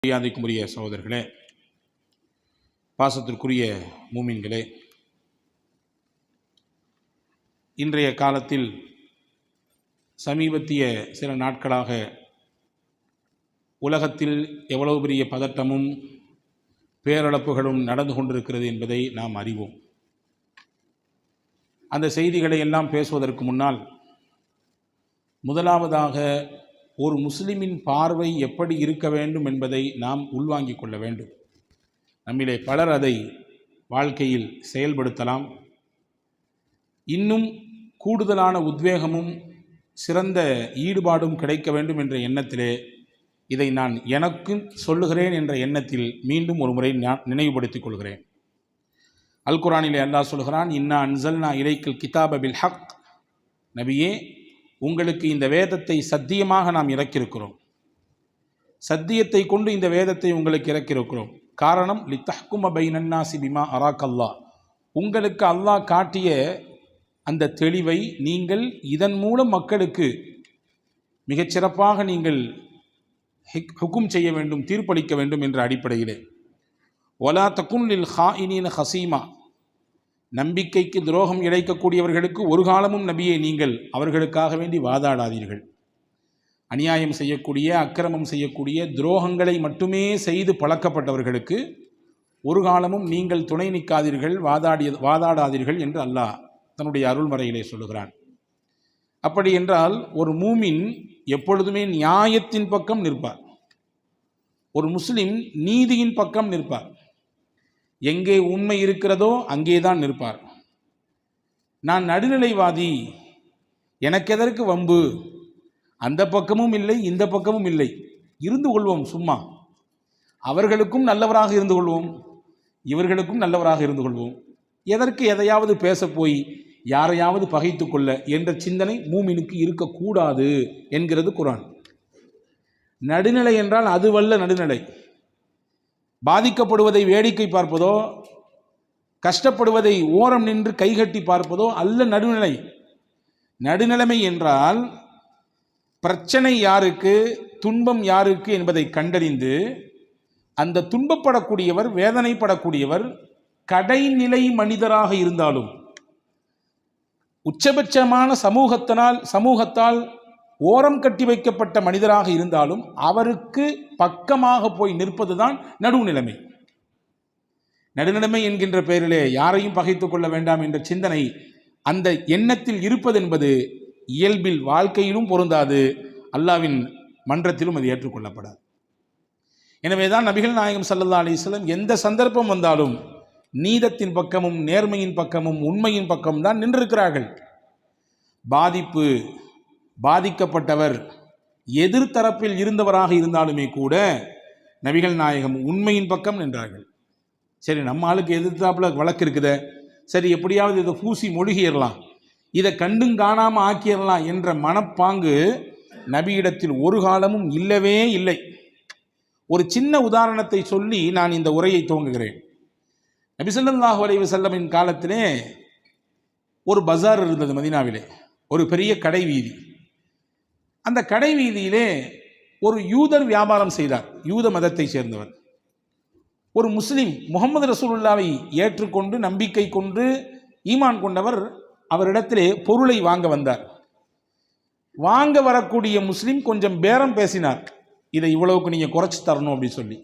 மரியாதைக்குரிய சகோதரர்களே, பாசத்திற்குரிய மூமின்களே, இன்றைய காலத்தில் சமீபத்திய சில நாட்களாக உலகத்தில் எவ்வளவு பெரிய பதட்டமும் பேரிழப்புகளும் நடந்து கொண்டிருக்கிறது என்பதை நாம் அறிவோம். அந்த செய்திகளை எல்லாம் பேசுவதற்கு முன்னால் முதலாவதாக ஒரு முஸ்லிமின் பார்வை எப்படி இருக்க வேண்டும் என்பதை நாம் உள்வாங்கிக் கொள்ள வேண்டும். நம்மிலே பலர் அதை வாழ்க்கையில் செயல்படுத்தலாம். இன்னும் கூடுதலான உத்வேகமும் சிறந்த ஈடுபாடும் கிடைக்க வேண்டும் என்ற எண்ணத்திலே இதை நான் எனக்கும் சொல்லுகிறேன் என்ற எண்ணத்தில் மீண்டும் ஒரு முறை நான் நினைவுபடுத்திக் கொள்கிறேன். அல் குர்ஆனிலே அல்லாஹ் சொல்கிறான், இன்னா அன்சல்னா இலைக்கல் கிதாப பில் ஹக். நபியே, உங்களுக்கு இந்த வேதத்தை சத்தியமாக நாம் இறக்கியிருக்கிறோம். சத்தியத்தை கொண்டு இந்த வேதத்தை உங்களுக்கு இறக்கியிருக்கிறோம். காரணம், லித்தஹ்கும பைனன்னாசி பிமா அராக் அல்லாஹ். உங்களுக்கு அல்லாஹ் காட்டிய அந்த தெளிவை நீங்கள் இதன் மூலம் மக்களுக்கு மிகச்சிறப்பாக நீங்கள் ஹுக்கும் செய்ய வேண்டும், தீர்ப்பளிக்க வேண்டும் என்ற அடிப்படையிலே. வலா தகுன் லில் ஹாயினீன ஹசீமா. நம்பிக்கைக்கு துரோகம் இழைக்கக்கூடியவர்களுக்கு ஒரு காலமும் நபியை நீங்கள் அவர்களுக்காக வேண்டி வாதாடாதீர்கள். அநியாயம் செய்யக்கூடிய, அக்கிரமம் செய்யக்கூடிய, துரோகங்களை மட்டுமே செய்து பழக்கப்பட்டவர்களுக்கு ஒரு காலமும் நீங்கள் துணை நிற்காதீர்கள், வாதாடாதீர்கள் என்று அல்லாஹ் தன்னுடைய அருள்மறையிலே சொல்லுகிறான். அப்படி என்றால் ஒரு மூமின் எப்பொழுதுமே நியாயத்தின் பக்கம் நிற்பார். ஒரு முஸ்லிம் நீதியின் பக்கம் நிற்பார். எங்கே உண்மை இருக்கிறதோ அங்கேதான் நிற்பார். நான் நடுநிலைவாதி, எனக்கு எதற்கு வம்பு, அந்த பக்கமும் இல்லை இந்த பக்கமும் இல்லை, இருந்து கொள்வோம் சும்மா, அவர்களுக்கும் நல்லவராக இருந்து கொள்வோம், இவர்களுக்கும் நல்லவராக இருந்து கொள்வோம், எதற்கு எதையாவது பேச போய் யாரையாவது பகைத்து கொள்ள என்ற சிந்தனை மூமினுக்கு இருக்கக்கூடாது என்கிறது குர்ஆன். நடுநிலை என்றால் அதுவல்ல நடுநிலை. பாதிக்கப்படுவதை வேடிக்கை பார்ப்பதோ, கஷ்டப்படுவதை ஓரம் நின்று கைகட்டி பார்ப்பதோ அல்ல நடுநிலை. நடுநிலைமை என்றால் பிரச்சனை யாருக்கு, துன்பம் யாருக்கு என்பதை கண்டறிந்து அந்த துன்பப்படக்கூடியவர், வேதனைப்படக்கூடியவர் கடைநிலை மனிதராக இருந்தாலும், உச்சபட்சமான சமூகத்தால் ஓரம் கட்டி வைக்கப்பட்ட மனிதராக இருந்தாலும் அவருக்கு பக்கமாக போய் நிற்பதுதான் நடுநிலைமை. நடுநிலைமை என்கின்ற பெயரிலே யாரையும் பகைத்துக் கொள்ள வேண்டாம் என்ற சிந்தனை அந்த எண்ணத்தில் இருப்பது என்பது இயல்பில் வாழ்க்கையிலும் பொருந்தாது, அல்லாவின் மன்றத்திலும் அது ஏற்றுக்கொள்ளப்படாது. எனவேதான் நபிகள் நாயகம் ஸல்லல்லாஹு அலைஹி வஸல்லம் எந்த சந்தர்ப்பம் வந்தாலும் நீதத்தின் பக்கமும் நேர்மையின் பக்கமும் உண்மையின் பக்கமும் தான் நின்றிருக்கிறார்கள். பாதிக்கப்பட்டவர் எதிர்த்தரப்பில் இருந்தவராக இருந்தாலுமே கூட நபிகள் நாயகம் உண்மையின் பக்கம் நின்றார்கள். சரி, நம்ம ஆளுக்கு எதிர்த்தாப்புல வழக்கு இருக்குதே, சரி எப்படியாவது இதை பூசி மொழிகிடலாம், இதை கண்டும் காணாமல் ஆக்கிடலாம் என்ற மனப்பாங்கு நபியிடத்தில் ஒரு காலமும் இல்லவே இல்லை. ஒரு சின்ன உதாரணத்தை சொல்லி நான் இந்த உரையை துவங்குகிறேன். நபி ஸல்லல்லாஹு அலைஹி வஸல்லமின் காலத்திலே ஒரு பஜார் இருந்தது மதீனாவிலே, ஒரு பெரிய கடை வீதி. அந்த கடை வீதியிலே ஒரு யூதர் வியாபாரம் செய்தார், யூத மதத்தை சேர்ந்தவர். ஒரு முஸ்லிம் முஹம்மது ரசூலுல்லாவை ஏற்றுக்கொண்டு நம்பிக்கை கொண்டு ஈமான் கொண்டவர் அவரிடத்திலே பொருளை வாங்க வந்தார். வாங்க வரக்கூடிய முஸ்லிம் கொஞ்சம் பேரம் பேசினார், இதை இவ்வளவுக்கு நீங்கள் குறைச்சி தரணும் அப்படின்னு சொல்லி.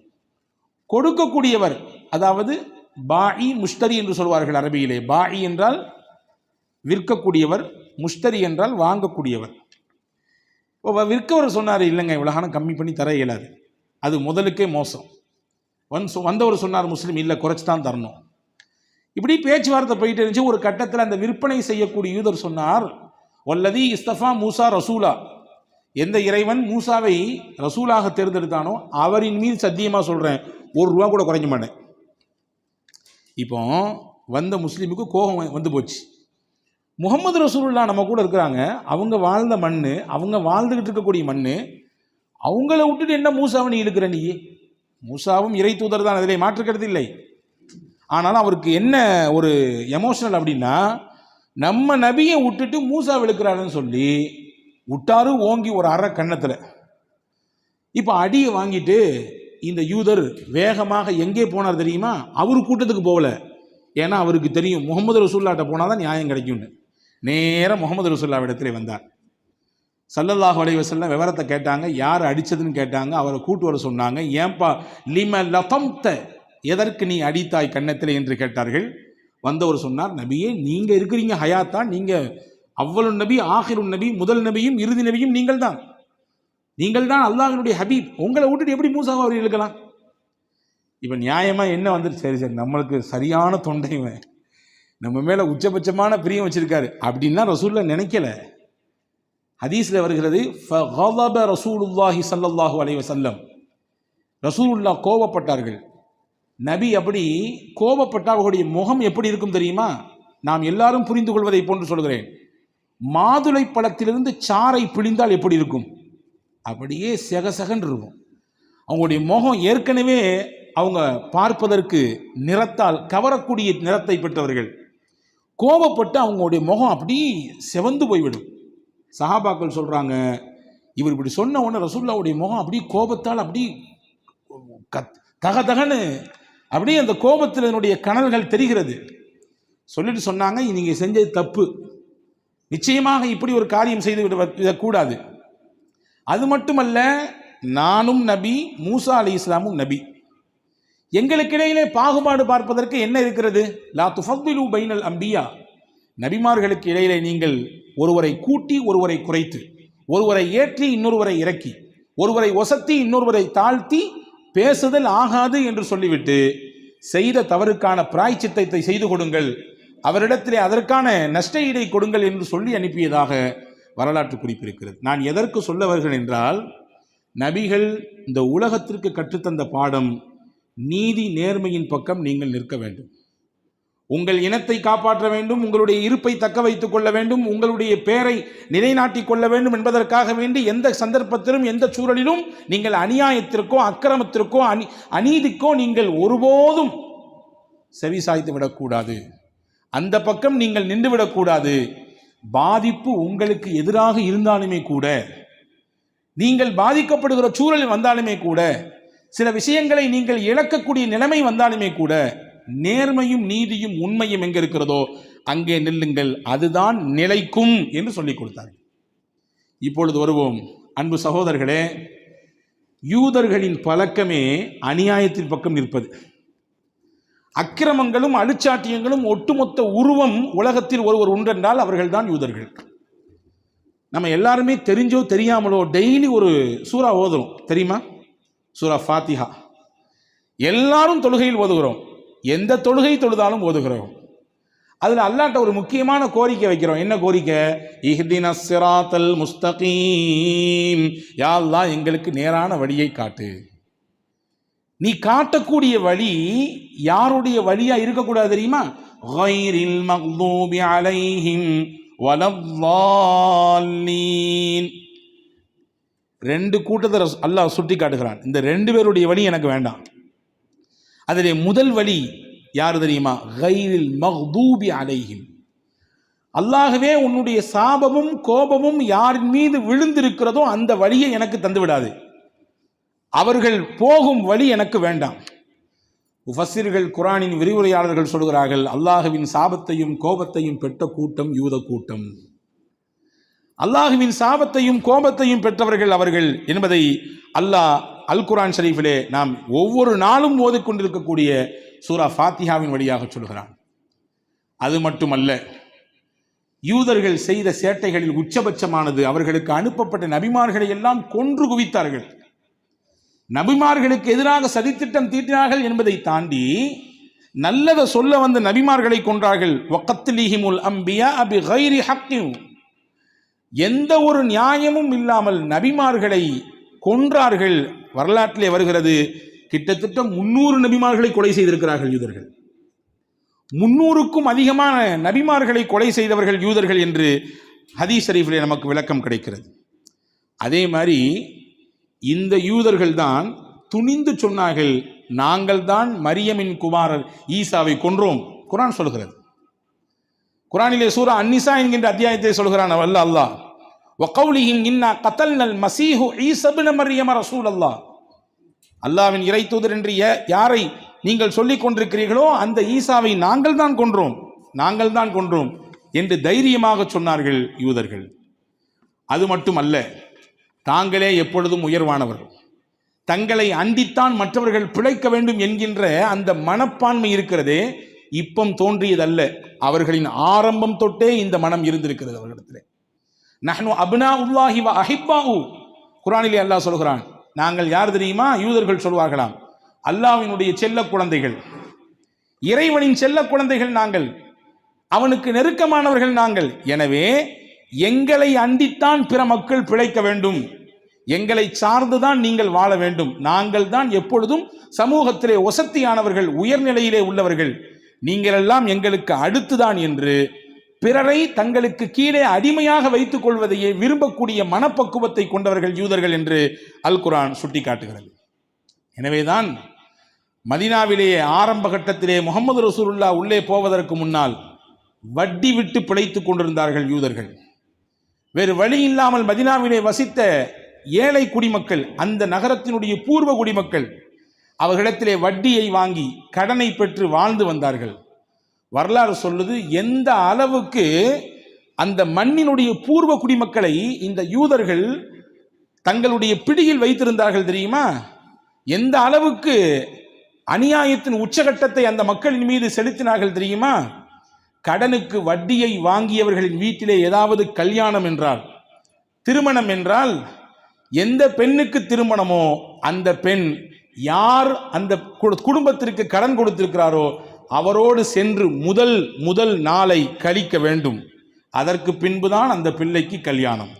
கொடுக்கக்கூடியவர், அதாவது பாயி முஷ்தரி என்று சொல்வார்கள் அரபியிலே. பாயி என்றால் விற்கக்கூடியவர், முஷ்தரி என்றால் வாங்கக்கூடியவர். விற்கவர் சொன்னார், இல்லைங்க இவ்வளோ கம்மி பண்ணி தர இயலாது, அது முதலுக்கே மோசம். வந்தவர் சொன்னார் முஸ்லீம், இல்லை குறைச்சி தான் தரணும். இப்படி பேச்சுவார்த்தை போயிட்டு இருந்துச்சு. ஒரு கட்டத்தில் அந்த விற்பனை செய்யக்கூடிய யூதர் சொன்னார், வல்லதி இஸ்தஃபா மூசா ரசூலா. எந்த இறைவன் மூசாவை ரசூலாக தேர்ந்தெடுத்தானோ அவரின் மீது சத்தியமாக சொல்கிறேன், ₹1 கூட குறைக்க மாட்டேன். இப்போ வந்த முஸ்லீமுக்கு கோபம் வந்து போச்சு. முஹம்மது ரசூலுல்லா நம்ம கூட இருக்கிறாங்க, அவங்க வாழ்ந்த மண், அவங்க வாழ்ந்துகிட்டு இருக்கக்கூடிய மண், அவங்கள விட்டுட்டு என்ன மூசாவை நீ இழுக்கிற? நீ மூசாவும் இறை தூதர் தான், அதிலே மாற்றுக்கிறது இல்லை. ஆனாலும் அவருக்கு என்ன ஒரு எமோஷனல் அப்படின்னா, நம்ம நபியை விட்டுட்டு மூசா விழுக்கிறாருன்னு சொல்லி விட்டாரு ஓங்கி ஒரு அரை கன்னத்தில். இப்போ அடியை வாங்கிட்டு இந்த யூதர் வேகமாக எங்கே போனார் தெரியுமா? அவரு கூட்டத்துக்கு போகல. ஏன்னா அவருக்கு தெரியும் முகமது ரசூல்லாட்ட போனால் தான் நியாயம் கிடைக்கும்னு. நேராக முகமது ரசூல்லா இடத்துல வந்தார். ஸல்லல்லாஹு அலைஹி வஸல்லம் விவரத்தை கேட்டாங்க, யார் அடித்ததுன்னு கேட்டாங்க. அவரை கூட்டு வர சொன்னாங்க. ஏன்பா லிம லதம்த, எதற்கு நீ அடித்தாய் கன்னத்தில் என்று கேட்டார்கள். வந்தவர் சொன்னார், நபியே நீங்கள் இருக்கிறீங்க ஹயாத்தா, நீங்கள் அவ்வளவு நபி ஆகிருன் நபி, முதல் நபியும் இறுதி நபியும் நீங்கள் தான் அல்லாஹ்வினுடைய ஹபீப், உங்களை விட்டுட்டு எப்படி மூசாவை அவர் இழுக்கலாம்? இப்போ நியாயமாக என்ன வந்துட்டு, சரி நம்மளுக்கு சரியான தொண்டைவன், நம்ம மேலே உச்சபட்சமான பிரியம் வச்சிருக்காரு அப்படின்னா ரசூல்லா நினைக்கல. ஹதீஸில் வருகிறது, ஃபகலப ரசூலுல்லாஹி ஸல்லல்லாஹு அலைஹி வஸல்லம், ரசூலுல்லா கோபப்பட்டார்கள். நபி அப்படி கோபப்பட்டால் அவருடைய முகம் எப்படி இருக்கும் தெரியுமா? நாம் எல்லாரும் புரிந்து கொள்வதை போன்று சொல்கிறேன். மாதுளை பழத்திலிருந்து சாறை பிழிந்தால் எப்படி இருக்கும்? அப்படியே செகசகன் இருக்கும். அவங்களுடைய முகம் ஏற்கனவே அவங்க பார்ப்பதற்கு நிறத்தால் கவரக்கூடிய நிறத்தை பெற்றவர்கள். கோபப்பட்டு அவங்களுடைய முகம் அப்படி செவந்து போய்விடும். சஹாபாக்கள் சொல்றாங்க, இவர் இப்படி சொன்ன உடனே ரசூலுல்லாஹ்வுடைய முகம் அப்படி கோபத்தால் அப்படி தகதகன்னு அப்படியே அந்த கோபத்தில் என்னுடைய கனல்கள் தெரிகிறது. சொல்லிட்டு சொன்னாங்க, நீங்க செஞ்சது தப்பு, நிச்சயமாக இப்படி ஒரு காரியம் செய்து விடக்கூடாது. அது மட்டுமல்ல, நானும் நபி, மூசா அலைஹிஸ்ஸலாமும் நபி, எங்களுக்கிடையிலே பாகுபாடு பார்ப்பதற்கு என்ன இருக்கிறது? லா துஃபத்திலு பைனல் அம்பியா, நபிமார்களுக்கு இடையிலே நீங்கள் ஒருவரை கூட்டி ஒருவரை குறைத்து, ஒருவரை ஏற்றி இன்னொருவரை இறக்கி, ஒருவரை ஒசத்தி இன்னொருவரை தாழ்த்தி பேசுதல் ஆகாது என்று சொல்லிவிட்டு, செய்த தவறுக்கான பிராய்ச்சித்தத்தை செய்து கொடுங்கள், அவரிடத்திலே அதற்கான நஷ்ட ஈடை கொடுங்கள் என்று சொல்லி அனுப்பியதாக வரலாற்று குறிப்பிருக்கிறது. நான் எதற்கு சொல்ல வருகிறேன் என்றால், நபிகள் இந்த உலகத்திற்கு கற்றுத்தந்த பாடம், நீதி நேர்மையின் பக்கம் நீங்கள் நிற்க வேண்டும், உங்கள் இனத்தை காப்பாற்ற வேண்டும், உங்களுடைய இருப்பை தக்க வைத்துக் கொள்ள வேண்டும், உங்களுடைய பெயரை நிலைநாட்டிக் கொள்ள வேண்டும் என்பதற்காக வேண்டி எந்த சந்தர்ப்பத்திலும் எந்த சூழலிலும் நீங்கள் அநியாயத்திற்கோ அக்கிரமத்திற்கோ அநீதிக்கோ நீங்கள் ஒருபோதும் செவி சாய்த்து விடக்கூடாது. அந்த பக்கம் நீங்கள் நின்று விடக்கூடாது. பாதிப்பு உங்களுக்கு எதிராக இருந்தாலுமே கூட, நீங்கள் பாதிக்கப்படுகிற சூழல் வந்தாலுமே கூட, சில விஷயங்களை நீங்கள் இழக்கக்கூடிய நிலைமை வந்தாலுமே கூட, நேர்மையும் நீதியும் உண்மையும் எங்க இருக்கிறதோ அங்கே நில்லுங்கள், அதுதான் நிலைக்கும் என்று சொல்லிக் கொடுத்தார். இப்பொழுது வருவோம். அன்பு சகோதரர்களே, யூதர்களின் பழக்கமே அநியாயத்தின் பக்கம் நிற்பது. அக்கிரமங்களும் அழுச்சாட்டியங்களும் ஒட்டுமொத்த உருவம் உலகத்தில் ஒருவர் உண்டென்றால் அவர்கள்தான் யூதர்கள். நம்ம எல்லாருமே தெரிஞ்சோ தெரியாமலோ டெய்லி ஒரு சூரா ஓதுறோம், தெரியுமா? சூரா ஃபாத்திஹா எல்லாரும் தொழுகையில் ஓதுகிறோம், எந்த தொழுகை தொழுதாலும் ஓதுகிறோம். அதில் அல்லாஹ்ட்ட ஒரு முக்கியமான கோரிக்கை வைக்கிறோம். என்ன கோரிக்கை? இஹ்தினஸ் ஸிராத்தல் முஸ்தகீம், யா அல்லாஹ் எங்களுக்கு நேரான வழியை காட்டு. நீ காட்டக்கூடிய வழி யாருடைய வழியா இருக்கக்கூடாது தெரியுமா? கைரில் மக்தூபி அலைஹிம் வலல்லாலீன். ரெண்டு கூட்டத்தை அல்லாஹ் சுட்டி காட்டுகிறான். இந்த ரெண்டு பேருடைய வழி எனக்கு வேண்டாம். அதிலே முதல் வழி யார் தெரியுமா? கைரில் மக்தூபி அலைஹிம். அல்லாஹ்வே உன்னுடைய சாபமும் கோபமும் யாரின் மீது விழுந்திருக்கிறதோ அந்த வழியை எனக்கு தந்து விடாது, அவர்கள் போகும் வழி எனக்கு வேண்டாம். முஃபஸ்ஸிர்கள், குர்ஆனின் விரிவுரையாளர்கள் சொல்கிறார்கள், அல்லாஹ்வின் சாபத்தையும் கோபத்தையும் பெற்ற கூட்டம் யூத கூட்டம். அல்லாஹ்வின் சாபத்தையும் கோபத்தையும் பெற்றவர்கள் அவர்கள் என்பதை அல்லாஹ் அல் குர்ஆன் ஷரீஃபிலே நாம் ஒவ்வொரு நாளும் ஓதிக்கொண்டிருக்கக்கூடிய சூரா ஃபாத்திஹாவின் வழியாக சொல்கிறான். அது மட்டுமல்ல, யூதர்கள் செய்த சேட்டைகளில் உச்சபட்சமானது, அவர்களுக்கு அனுப்பப்பட்ட நபிமார்களை எல்லாம் கொன்று குவித்தார்கள். நபிமார்களுக்கு எதிராக சதித்திட்டம் தீட்டினார்கள் என்பதை தாண்டி நல்லதை சொல்ல வந்த நபிமார்களை கொன்றார்கள். வகத்லிஹிமுல் அம்பியா பிகைரி ஹக்கின், எந்த ஒரு நியாயமும் இல்லாமல் நபிமார்களை கொன்றார்கள். வரலாற்றிலே வருகிறது, கிட்டத்தட்ட 300 நபிமார்களை கொலை செய்திருக்கிறார்கள் யூதர்கள். 300க்கும் அதிகமான நபிமார்களை கொலை செய்தவர்கள் யூதர்கள் என்று ஹதீஸ் ஷரீஃபிலே நமக்கு விளக்கம் கிடைக்கிறது. அதே மாதிரி இந்த யூதர்கள் தான் துணிந்து சொன்னார்கள், நாங்கள் தான் மரியமின் குமாரர் ஈசாவை கொன்றோம். குர்ஆன் சொல்கிறது. குர்ஆனிலே சூரா அன்னிசா என்கின்ற அத்தியாயத்தை சொல்கிறான் அல்லாஹ், வகௌலிஹிம் இன்னா கதல்னல் மஸீஹு ஈஸா இப்ன மர்யம் ரசூலல்லாஹ். அல்லாஹ்வின் இறை தூதர் என்று யாரை நீங்கள் சொல்லிக் கொண்டிருக்கிறீர்களோ அந்த ஈசாவை நாங்கள் தான் கொன்றோம் என்று தைரியமாக சொன்னார்கள் யூதர்கள். அது மட்டுமல்ல, தாங்களே எப்பொழுதும் உயர்வானவர்கள், தங்களை அண்டித்தான் மற்றவர்கள் பிழைக்க வேண்டும் என்கின்ற அந்த மனப்பான்மை இருக்கிறதே இப்பம் தோன்றியதல்ல, அவர்களின் ஆரம்பம் தொட்டே இந்த மனம் இருந்திருக்கிறது அவர்களிடத்திலே. நஹ்னு அப்னாஉல்லாஹி வ அஹிப்பாஹு, குர்ஆனிலே அல்லாஹ் சொல்கிறான், நாங்கள் யார் தெரியுமா? யூதர்கள் சொல்வார்களாம், அல்லாஹ்வினுடைய செல்ல குழந்தைகள், இறைவனின் செல்ல குழந்தைகள் நாங்கள், அவனுக்கு நெருக்கமானவர்கள் நாங்கள். எனவே எங்களை அண்டித்தான் பிற மக்கள் பிழைக்க வேண்டும், எங்களை சார்ந்துதான் நீங்கள் வாழ வேண்டும், நாங்கள் தான் எப்பொழுதும் சமூகத்திலே ஒசத்தியானவர்கள், உயர்நிலையிலே உள்ளவர்கள், நீங்கள் எல்லாம் எங்களுக்கு அடுத்துதான் என்று பிறரை தங்களுக்கு கீழே அடிமையாக வைத்துக் கொள்வதையே விரும்பக்கூடிய மனப்பக்குவத்தை கொண்டவர்கள் யூதர்கள் என்று அல் குர்ஆன் சுட்டி காட்டுகிறது. எனவேதான் மதீனாவிலேயே ஆரம்ப கட்டத்திலே முஹம்மது ரசூலுல்லாஹ் உள்ளே போவதற்கு முன்னால் வட்டி விட்டு பிழைத்துக் கொண்டிருந்தார்கள் யூதர்கள். வேறு வழி இல்லாமல் மதீனாவிலே வசித்த ஏழை குடிமக்கள், அந்த நகரத்தினுடைய பூர்வ குடிமக்கள், அவர்களிடத்திலே வட்டியை வாங்கி கடனை பெற்று வாழ்ந்து வந்தார்கள். வரலாறு சொல்லுது, எந்த அளவுக்கு அந்த மண்ணினுடைய பூர்வ குடிமக்களை இந்த யூதர்கள் தங்களுடைய பிடியில் வைத்திருந்தார்கள் தெரியுமா? எந்த அளவுக்கு அநியாயத்தின் உச்சகட்டத்தை அந்த மக்களின் மீது செலுத்தினார்கள் தெரியுமா? கடனுக்கு வட்டியை வாங்கியவர்களின் வீட்டிலே ஏதாவது கல்யாணம் என்றால், திருமணம் என்றால், எந்த பெண்ணுக்கு திருமணமோ அந்த பெண் யார் அந்த குடும்பத்திற்கு கடன் கொடுத்திருக்கிறாரோ அவரோடு சென்று முதல் நாளை கழிக்க வேண்டும், அதற்கு பின்புதான் அந்த பிள்ளைக்கு கல்யாணம்.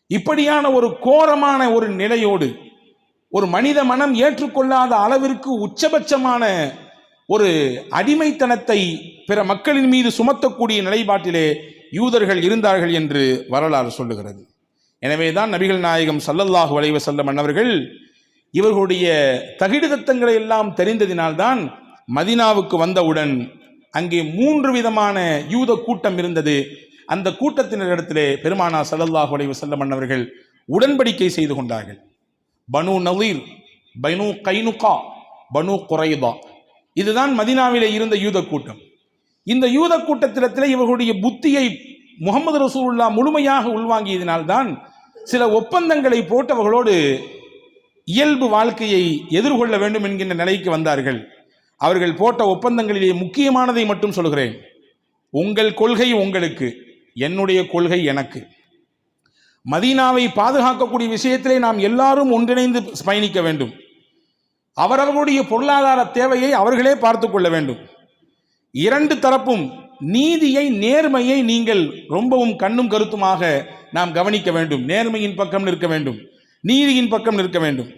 இப்படியான ஒரு கோரமான ஒரு நிலையோடு, ஒரு மனித மனம் ஏற்றுக்கொள்ளாத அளவிற்கு உச்சபட்சமான ஒரு அடிமைத்தனத்தை பிற மக்களின் மீது சுமத்தக்கூடிய நிலைப்பாட்டிலே யூதர்கள் இருந்தார்கள் என்று வரலாறு சொல்லுகிறது. எனவேதான் நபிகள் நாயகம் ஸல்லல்லாஹு அலைஹி வஸல்லம் அன்னவர்கள் இவர்களுடைய தகிடுதத்தங்களை எல்லாம் தெரிந்ததினால்தான் மதீனாவுக்கு வந்தவுடன் அங்கே 3 விதமான யூத கூட்டம் இருந்தது. அந்த கூட்டத்தினரிடத்திலே பெருமானார் ஸல்லல்லாஹு அலைஹி வஸல்லம் அன்னவர்கள் உடன்படிக்கை செய்து கொண்டார்கள். பனு நலீர், பனு கைனுகா, பனு குரைதா, இதுதான் மதீனாவிலே இருந்த யூத கூட்டம். இந்த யூத கூட்டத்திலே இவர்களுடைய புத்தியை முஹம்மது ரசூலுல்லாஹ் முழுமையாக உள்வாங்கியதினால்தான் சில ஒப்பந்தங்களை போட்டு அவர்களோடு இயல்பு வாழ்க்கையை எதிர்கொள்ள வேண்டும் என்கின்ற நிலைக்கு வந்தார்கள். அவர்கள் போட்ட ஒப்பந்தங்களிலே முக்கியமானதை மட்டும் சொல்கிறேன். உங்கள் கொள்கை உங்களுக்கு, என்னுடைய கொள்கை எனக்கு. மதீனாவை பாதுகாக்கக்கூடிய விஷயத்திலே நாம் எல்லாரும் ஒன்றிணைந்து பயணிக்க வேண்டும். அவரவர்களுடைய பொருளாதார தேவையை அவர்களே பார்த்து கொள்ள வேண்டும். 2 தரப்பும் நீதியை, நேர்மையை நீங்கள் ரொம்பவும் கண்ணும் கருத்துமாக நாம் கவனிக்க வேண்டும். நேர்மையின் பக்கம் நிற்க வேண்டும், நீதியின் பக்கம் நிற்க வேண்டும்.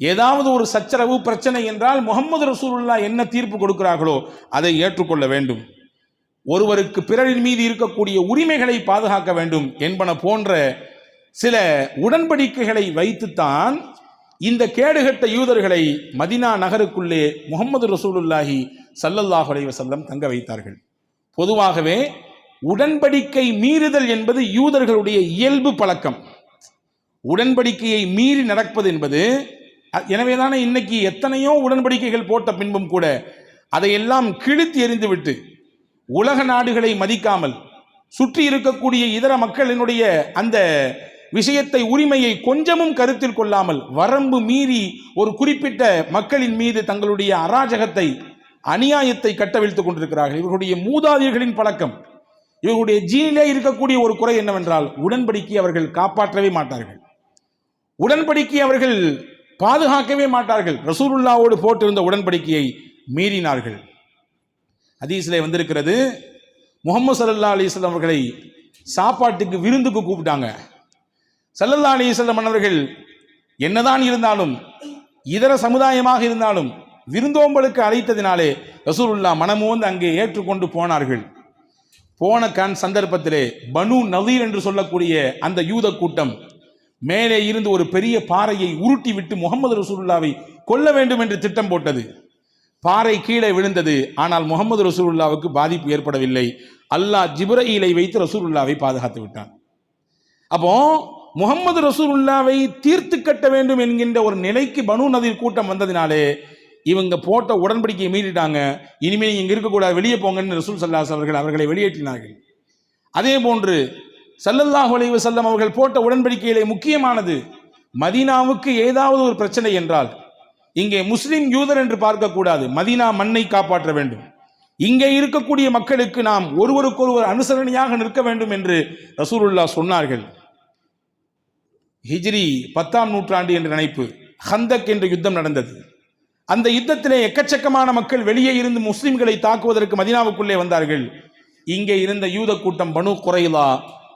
ஏதாவது ஒரு சச்சரவு பிரச்சனை என்றால் முஹம்மது ரசூலுல்லாஹ் என்ன தீர்ப்பு கொடுக்கிறார்களோ அதை ஏற்றுக்கொள்ள வேண்டும். ஒருவருக்கு பிறரின் மீது இருக்கக்கூடிய உரிமைகளை பாதுகாக்க வேண்டும் என்பன போன்ற சில உடன்படிக்கைகளை வைத்துத்தான் இந்த கேடுகட்ட யூதர்களை மதீனா நகருக்குள்ளே முஹம்மது ரசூலுல்லாஹி ஸல்லல்லாஹு அலைஹி வஸல்லம் தங்க வைத்தார்கள். பொதுவாகவே உடன்படிக்கை மீறுதல் என்பது யூதர்களுடைய இயல்பு பழக்கம். உடன்படிக்கையை மீறி நடப்பது என்பது, எனவேதானே இன்னைக்கு எத்தனையோ உடன்படிக்கைகள் போட்ட பின்பும் கூட அதையெல்லாம் கிழித்து எறிந்துவிட்டு உலக நாடுகளை மதிக்காமல் சுற்றி இருக்கக்கூடிய இதர மக்களினுடைய அந்த விஷயத்தை, உரிமையை கொஞ்சமும் கருத்தில் கொள்ளாமல் வரம்பு மீறி ஒரு குறிப்பிட்ட மக்களின் மீது தங்களுடைய அராஜகத்தை, அநியாயத்தை கட்டவிழ்த்துக் கொண்டிருக்கிறார்கள். இவர்களுடைய மூதாதையர்களின் பழக்கம். இவர்களுடைய ஜீனிலே இருக்கக்கூடிய ஒரு குறை என்னவென்றால், உடன்படிக்கை அவர்கள் காப்பாற்றவே மாட்டார்கள், உடன்படிக்கை அவர்கள் பாதுகாக்கவே மாட்டார்கள். ரசூலுல்லாவோடு போட்டிருந்த உடன்படிக்கையை மீறினார்கள். ஹதீஸிலே வந்திருக்கிறது, முஹம்மது ஸல்லல்லாஹு அலைஹி வஸல்லம் அவர்களை சாப்பாட்டுக்கு, விருந்துக்கு கூப்பிட்டாங்க. ஸல்லல்லாஹு அலைஹி வஸல்லம் அவர்கள் என்னதான் இருந்தாலும், இதர சமுதாயமாக இருந்தாலும், விருந்தோம்பலுக்கு அழைத்ததினாலே ரசூலுல்லாஹ் மனமோந்து அங்கே ஏற்றுக்கொண்டு போனார்கள். போன சந்தர்ப்பத்திலே பனு நலீர் என்று சொல்லக்கூடிய அந்த யூத கூட்டம் மேலே இருந்து ஒரு பெரிய பாறையை உருட்டி விட்டு முஹம்மது ரசூலுல்லாவை கொல்ல வேண்டும் என்று திட்டம் போட்டது. பாறை கீழே விழுந்தது. ஆனால் முஹம்மது ரசூலுல்லாவுக்கு பாதிப்பு ஏற்படவில்லை. அல்லாஹ் ஜிப்ரீலை வைத்து ரசூலுல்லாவை பாதுகாத்து விட்டான். அப்போ முகமது ரசூலுல்லாவை தீர்த்து கட்ட வேண்டும் என்கின்ற ஒரு நிலைக்கு பனு நதீர் கூட்டம் வந்ததினாலே இவங்க போட்ட உடன்படிக்கையை மீறிட்டாங்க. இனிமேல் இங்கே இருக்கக்கூடாது, வெளியே போங்கன்னு ரசூல் ஸல்லல்லாஹு அலைஹி வஸல்லம் அவர்களை வெளியேற்றினார்கள். அதே போன்று ஸல்லல்லாஹு அலைஹி வஸல்லம் அவர்கள் போட்ட உடன்படிக்கையிலே முக்கியமானது, மதீனாவுக்கு ஏதாவது ஒரு பிரச்சனை என்றால் இங்கே முஸ்லிம் யூதர் என்று பார்க்கக்கூடாது, மதீனா மண்ணை காப்பாற்ற வேண்டும், இங்கே இருக்கக்கூடிய மக்களுக்கு நாம் ஒருவருக்கொருவர் அனுசரணையாக நிற்க வேண்டும் என்று ரசூலுல்லாஹ் சொன்னார்கள். ஹிஜ்ரி 10ஆம் நூற்றாண்டு என்று நினைப்பு ஹந்தக் என்ற யுத்தம் நடந்தது. அந்த யுத்தத்திலே எக்கச்சக்கமான மக்கள் வெளியே இருந்து முஸ்லிம்களை தாக்குவதற்கு மதீனாவுக்குள்ளே வந்தார்கள். இங்கே இருந்த யூத கூட்டம் பனு குறைலா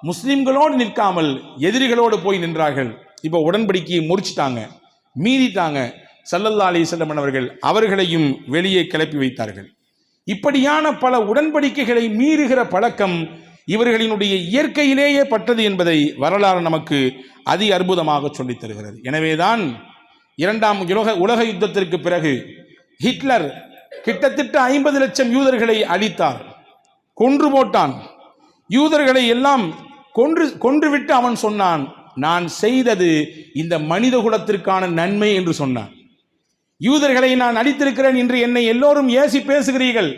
முஸ்லிம்களோடு நிற்காமல் எதிரிகளோடு போய் நின்றார்கள். இப்போ உடன்படிக்கையை முறிச்சிட்டாங்க, மீறிட்டாங்க. ஸல்லல்லாஹு அலைஹி வஸல்லம் அவர்கள் அவர்களையும் வெளியே கிளப்பி வைத்தார்கள். இப்படியான பல உடன்படிக்கைகளை மீறுகிற பழக்கம் இவர்களினுடைய இயற்கையிலேயே பட்டது என்பதை வரலாறு நமக்கு அதி அற்புதமாக சொல்லித் தருகிறது. எனவேதான் 2ஆம் உலக யுத்தத்திற்கு பிறகு ஹிட்லர் கிட்டத்தட்ட 50 லட்சம் யூதர்களை அழித்தார், கொன்று போட்டான். யூதர்களை எல்லாம் கொன்றுவிட்டு அவன் சொன்னான், நான் செய்தது இந்த மனித குலத்திற்கான நன்மை என்று சொன்னான். யூதர்களை நான் அழித்திருக்கிறேன் என்று என்னை எல்லோரும் ஏசி பேசுகிறீர்கள்,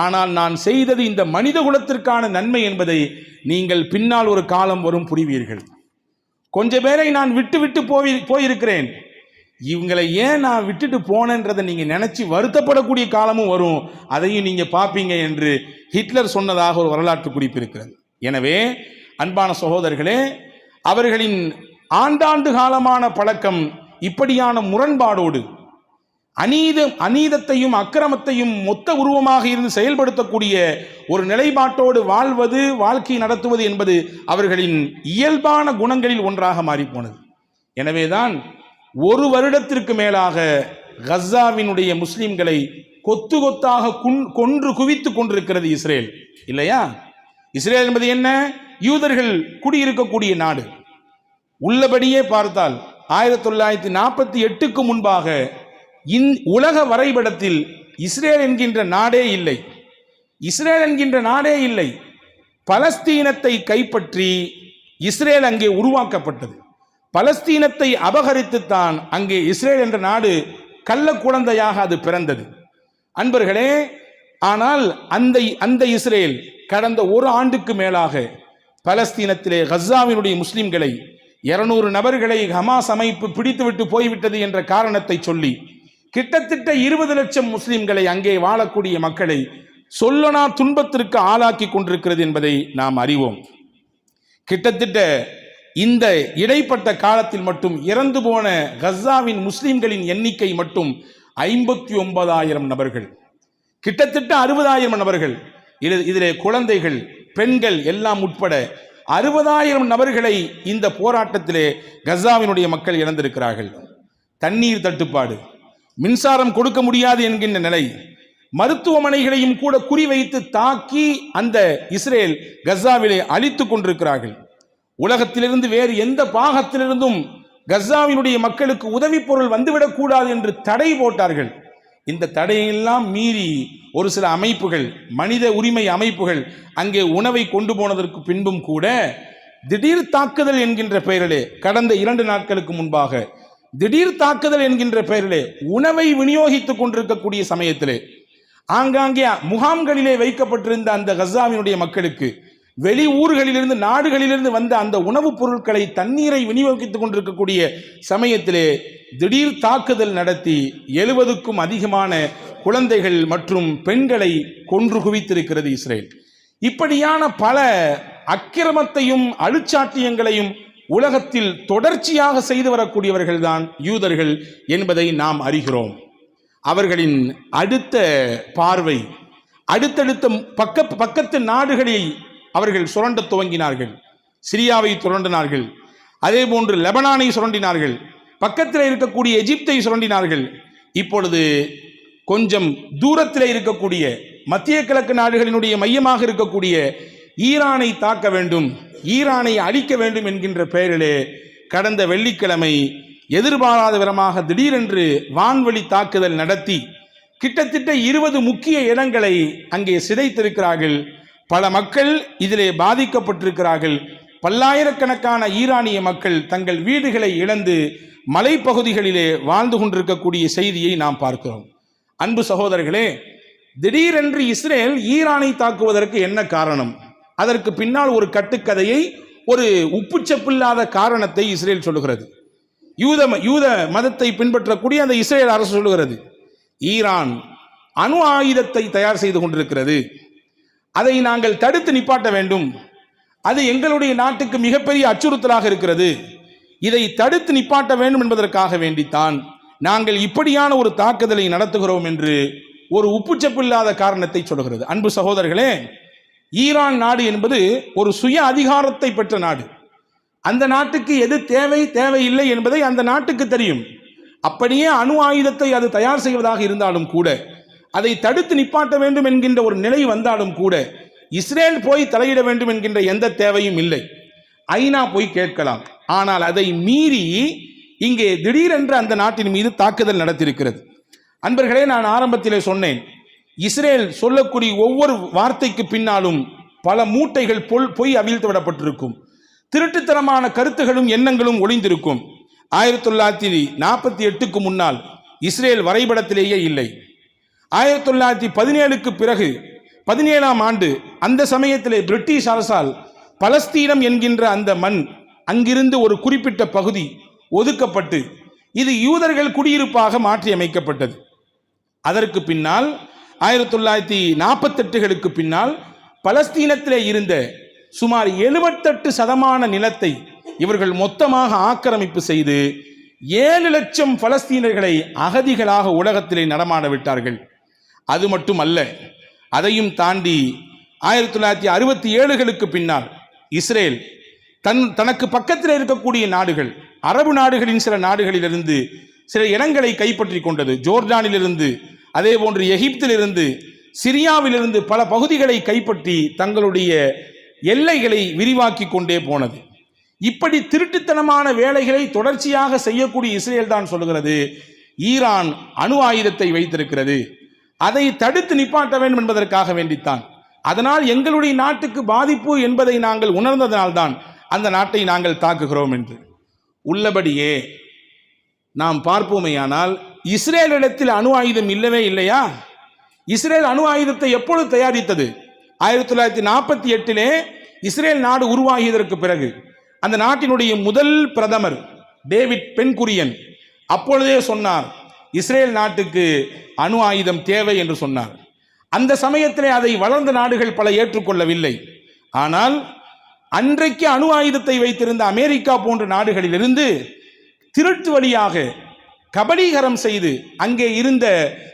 ஆனால் நான் செய்தது இந்த மனித குலத்திற்கான நன்மை என்பதை நீங்கள் பின்னால் ஒரு காலம் வரும் புரிவீர்கள். கொஞ்ச பேரை நான் விட்டு போயிருக்கிறேன், இவங்களை ஏன் நான் விட்டுட்டு போனேன்றதை நீங்கள் நினைச்சு வருத்தப்படக்கூடிய காலமும் வரும், அதையும் நீங்கள் பார்ப்பீங்க என்று ஹிட்லர் சொன்னதாக ஒரு வரலாற்று குறிப்பு இருக்கிறது. எனவே அன்பான சகோதரர்களே, அவர்களின் ஆண்டாண்டு காலமான பழக்கம் இப்படியான முரண்பாடோடு அநீதத்தையும் அக்கிரமத்தையும் மொத்த உருவமாக இருந்து செயல்படுத்தக்கூடிய ஒரு நிலைப்பாட்டோடு வாழ்வது, வாழ்க்கை நடத்துவது என்பது அவர்களின் இயல்பான குணங்களில் ஒன்றாக மாறிப்போனது. எனவேதான் 1 வருடத்திற்கு மேலாக கஸாவினுடைய முஸ்லிம்களை கொத்து கொத்தாக கொன்று குவித்து கொண்டிருக்கிறது இஸ்ரேல், இல்லையா? இஸ்ரேல் என்பது என்ன? யூதர்கள் குடியிருக்கக்கூடிய நாடு. உள்ளபடியே பார்த்தால் 1948க்கு முன்பாக உலக வரைபடத்தில் இஸ்ரேல் என்கின்ற நாடே இல்லை. இஸ்ரேல் என்கின்ற நாடே இல்லை. பலஸ்தீனத்தை கைப்பற்றி இஸ்ரேல் அங்கே உருவாக்கப்பட்டது. பலஸ்தீனத்தை அபகரித்துத்தான் அங்கே இஸ்ரேல் என்ற நாடு கள்ள குழந்தையாக அது பிறந்தது. அன்பர்களே, ஆனால் அந்த இஸ்ரேல் கடந்த 1 ஆண்டுக்கு மேலாக பலஸ்தீனத்திலே கஸாவினுடைய முஸ்லிம்களை 200 நபர்களை ஹமாஸ் அமைப்பு பிடித்துவிட்டு போய்விட்டது என்ற காரணத்தை சொல்லி கிட்டத்தட்ட 20 லட்சம் முஸ்லிம்களை, அங்கே வாழக்கூடிய மக்களை சொல்லனா துன்பத்திற்கு ஆளாக்கி கொண்டிருக்கிறது என்பதை நாம் அறிவோம். கிட்டத்தட்ட இந்த இடைப்பட்ட காலத்தில் மட்டும் இறந்து போன கஸாவின் முஸ்லிம்களின் எண்ணிக்கை மட்டும் 59,000 நபர்கள், கிட்டத்தட்ட 60,000 நபர்கள். இதிலே குழந்தைகள், பெண்கள் எல்லாம் உட்பட 60,000 நபர்களை இந்த போராட்டத்திலே கஸாவினுடைய மக்கள் இழந்திருக்கிறார்கள். தண்ணீர் தட்டுப்பாடு, மின்சாரம் கொடுக்க முடியாது என்கின்ற நிலை, மருத்துவமனைகளையும் கூட குறிவைத்து தாக்கி அந்த இஸ்ரேல் கஸாவிலே அழித்துக் கொண்டிருக்கிறார்கள். உலகத்திலிருந்து வேறு எந்த பாகத்திலிருந்தும் கஸாவினுடைய மக்களுக்கு உதவி பொருள் வந்துவிடக்கூடாது என்று தடை போட்டார்கள். இந்த தடையெல்லாம் மீறி ஒரு சில அமைப்புகள், மனித உரிமை அமைப்புகள் அங்கே உணவை கொண்டு போனதற்கு பின்பும் கூட திடீர் தாக்குதல் என்கின்ற பெயரிலே கடந்த 2 நாட்களுக்கு முன்பாக திடீர் தாக்குதல் என்கின்ற பெயரிலே உணவை விநியோகித்துக் கொண்டிருக்கக்கூடிய சமயத்திலே ஆங்காங்கே முகாம்களிலே வைக்கப்பட்டிருந்த அந்த கஸாவினுடைய மக்களுக்கு வெளி ஊர்களிலிருந்து, நாடுகளிலிருந்து வந்த அந்த உணவுப் பொருட்களை, தண்ணீரை விநியோகித்துக் கொண்டிருக்கக்கூடிய சமயத்திலே திடீர் தாக்குதல் நடத்தி 70க்கும் அதிகமான குழந்தைகள் மற்றும் பெண்களை கொன்று குவித்திருக்கிறது இஸ்ரேல். இப்படியான பல அக்கிரமத்தையும் அழுச்சாட்டியங்களையும் உலகத்தில் தொடர்ச்சியாக செய்து வரக்கூடியவர்கள் தான் யூதர்கள் என்பதை நாம் அறிகிறோம். அவர்களின் அடுத்த பார்வை அடுத்தடுத்த பக்கத்து நாடுகளை அவர்கள் சுரண்ட துவங்கினார்கள். சிரியாவை சுரண்டினார்கள், அதே போன்று லெபனானை சுரண்டினார்கள், பக்கத்தில் இருக்கக்கூடிய எகிப்தை சுரண்டினார்கள். இப்பொழுது கொஞ்சம் தூரத்தில் இருக்கக்கூடிய மத்திய கிழக்கு நாடுகளினுடைய மையமாக இருக்கக்கூடிய ஈரானை தாக்க வேண்டும், ஈரானை அழிக்க வேண்டும் என்கின்ற பெயரிலே கடந்த வெள்ளிக்கிழமை எதிர்பாராத விதமாக திடீரென்று வான்வழி தாக்குதல் நடத்தி கிட்டத்தட்ட 20 முக்கிய இடங்களை அங்கே சிதைத்திருக்கிறார்கள். பல மக்கள் இதிலே பாதிக்கப்பட்டிருக்கிறார்கள். பல்லாயிரக்கணக்கான ஈரானிய மக்கள் தங்கள் வீடுகளை இழந்து மலைப்பகுதிகளிலே வாழ்ந்து கொண்டிருக்கக்கூடிய செய்தியை நாம் பார்க்கிறோம். அன்பு சகோதரர்களே, திடீரென்று இஸ்ரேல் ஈரானை தாக்குவதற்கு என்ன காரணம்? அதற்கு பின்னால் ஒரு கட்டுக்கதையை, ஒரு உப்புச்சப்பில்லாத காரணத்தை இஸ்ரேல் சொல்லுகிறது. யூத மதத்தை பின்பற்றக்கூடிய அந்த இஸ்ரேல் அரசு சொல்லுகிறது, ஈரான் அணு ஆயுதத்தை தயார் செய்து கொண்டிருக்கிறது, அதை நாங்கள் தடுத்து நிப்பாட்ட வேண்டும், அது எங்களுடைய நாட்டுக்கு மிகப்பெரிய அச்சுறுத்தலாக இருக்கிறது, இதை தடுத்து நிப்பாட்ட வேண்டும் என்பதற்காக வேண்டித்தான் நாங்கள் இப்படியான ஒரு தாக்குதலை நடத்துகிறோம் என்று ஒரு உப்புச்சப்பில்லாத காரணத்தை சொல்கிறது. அன்பு சகோதரர்களே, ஈரான் நாடு என்பது ஒரு சுய அதிகாரத்தை பெற்ற நாடு. அந்த நாட்டுக்கு எது தேவையில்லை என்பதை அந்த நாட்டுக்கு தெரியும். அப்படியே அணு ஆயுதத்தை அது தயார் செய்வதாக இருந்தாலும் கூட, அதை தடுத்து நிப்பாட்ட வேண்டும் என்கின்ற ஒரு நிலை வந்தாலும் கூட, இஸ்ரேல் போய் தலையிட வேண்டும் என்கின்ற எந்த தேவையும் இல்லை. ஐநா போய் கேட்கலாம். ஆனால் அதை மீறி இங்கே திடீரென்று அந்த நாட்டின் மீது தாக்குதல் நடத்தியிருக்கிறது. அன்பர்களே, நான் ஆரம்பத்திலே சொன்னேன், இஸ்ரேல் சொல்லக்கூடிய ஒவ்வொரு வார்த்தைக்கு பின்னாலும் பல மூட்டைகள் பொய் அவிழ்த்து விடப்பட்டிருக்கும். திருட்டுத்தனமான கருத்துகளும் எண்ணங்களும் ஒளிந்திருக்கும். 1948க்கு முன்னால் இஸ்ரேல் வரைபடத்திலேயே இல்லை. 1917க்கு பிறகு 17ஆம் ஆண்டு அந்த சமயத்திலே பிரிட்டிஷ் அரசால் பலஸ்தீனம் என்கின்ற அந்த மண், அங்கிருந்து ஒரு குறிப்பிட்ட பகுதி ஒதுக்கப்பட்டு இது யூதர்கள் குடியிருப்பாக மாற்றி அமைக்கப்பட்டது. அதற்கு பின்னால் 1948களுக்கு பின்னால் பலஸ்தீனத்திலே இருந்த சுமார் 78% நிலத்தை இவர்கள் மொத்தமாக ஆக்கிரமிப்பு செய்து 7 லட்சம் பலஸ்தீனர்களை அகதிகளாக உலகத்திலே நடமாட விட்டார்கள். அது மட்டுமல்ல, அதையும் தாண்டி 1967களுக்கு பின்னால் இஸ்ரேல் தனக்கு பக்கத்தில் இருக்கக்கூடிய நாடுகள், அரபு நாடுகளின் சில நாடுகளிலிருந்து சில இடங்களை கைப்பற்றி கொண்டது. ஜோர்டானிலிருந்து, அதே போன்று எகிப்திலிருந்து, சிரியாவிலிருந்து பல பகுதிகளை கைப்பற்றி தங்களுடைய எல்லைகளை விரிவாக்கி கொண்டே போனது. இப்படி திருட்டுத்தனமான வேலைகளை தொடர்ச்சியாக செய்யக்கூடிய இஸ்ரேல் தான் சொல்லுகிறது, ஈரான் அணு ஆயுதத்தை வைத்திருக்கிறது, அதை தடுத்து நிப்பாட்ட வேண்டும் என்பதற்காக வேண்டித்தான், அதனால் எங்களுடைய நாட்டுக்கு பாதிப்பு என்பதை நாங்கள் உணர்ந்ததனால்தான் அந்த நாட்டை நாங்கள் தாக்குகிறோம் என்று. உள்ளபடியே நாம் பார்ப்போமேயானால் இஸ்ரேலிடத்தில் அணு ஆயுதம் இல்லவே இல்லையா? இஸ்ரேல் அணு ஆயுதத்தை எப்பொழுது தயாரித்தது? 1948 இஸ்ரேல் நாடு உருவாகியதற்கு பிறகு அந்த நாட்டினுடைய முதல் பிரதமர் டேவிட் பென்குரியன் அப்பொழுதே சொன்னார், இஸ்ரேல் நாட்டுக்கு அணு ஆயுதம் தேவை என்று சொன்னார். அந்த சமயத்திலே அதை வளர்ந்த நாடுகள் பல ஏற்றுக்கொள்ளவில்லை. ஆனால் அன்றைக்கு அணு ஆயுதத்தை வைத்திருந்த அமெரிக்கா போன்ற நாடுகளிலிருந்து திருட்டு வழியாக கபலீகரம் செய்து அங்கே இருந்த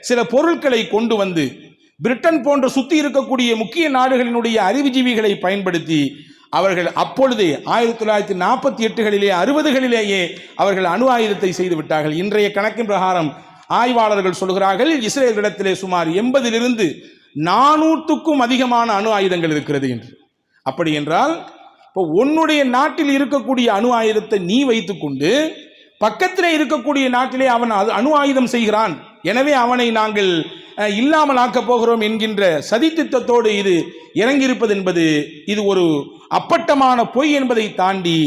சில பொருட்களை கொண்டு வந்து பிரிட்டன் போன்ற சுற்றி இருக்கக்கூடிய முக்கிய நாடுகளினுடைய அறிவுஜீவிகளை பயன்படுத்தி அவர்கள் அப்பொழுதே 1948களிலே 60களிலேயே அவர்கள் அணு ஆயுதத்தை செய்து விட்டார்கள். இன்றைய கணக்கின் பிரகாரம் ஆய்வாளர்கள் சொல்கிறார்கள், இஸ்ரேலிடத்திலே சுமார் 80லிருந்து 400க்கும் அதிகமான அணு ஆயுதங்கள் இருக்கிறது என்று. அப்படி என்றால் இப்போ உன்னுடைய நாட்டில் இருக்கக்கூடிய அணு ஆயுதத்தை நீ வைத்துக்கொண்டு பக்கத்திலே இருக்கக்கூடிய நாட்டிலே அவன் அணு ஆயுதம் செய்கிறான், எனவே அவனை நாங்கள் இல்லாமல் ஆக்கப் போகிறோம் என்கின்ற சதித்திட்டத்தோடு இது இறங்கியிருப்பது என்பது இது ஒரு அப்பட்டமான பொய் என்பதை தாண்டி